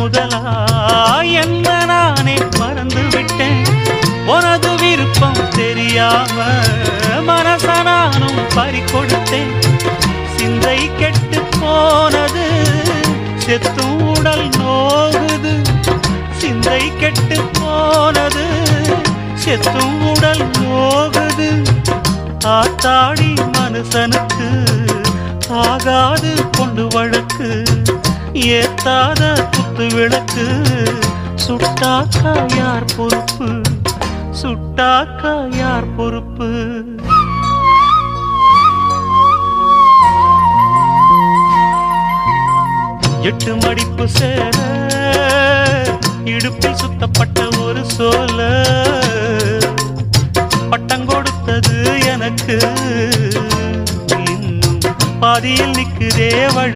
முதலா என்ன நானே மறந்து விட்டேன். உனது விருப்பம் தெரியாம மனச நானும் பறிகொடுத்தேன். சிந்தை கெட்டு போனது செத்தும் உடல் நோகுது. சிந்தை கெட்டு போனது செத்தும் உடல் நோகுது. ஆத்தாடி மனுஷனுக்கு ஆகாது கொண்டு வழக்கு. ஏத்தாத குத்து விளக்கு சுட்டாக்கா யார் பொறுப்பு? சுட்டாக்கா யார் பொறுப்பு? எட்டு மடிப்பு சேர இடுப்பில் சுத்தப்பட்ட ஒரு சோல பட்டம் கொடுத்தது எனக்கு. இன்னும் பாதியில் நிற்குதே வழி.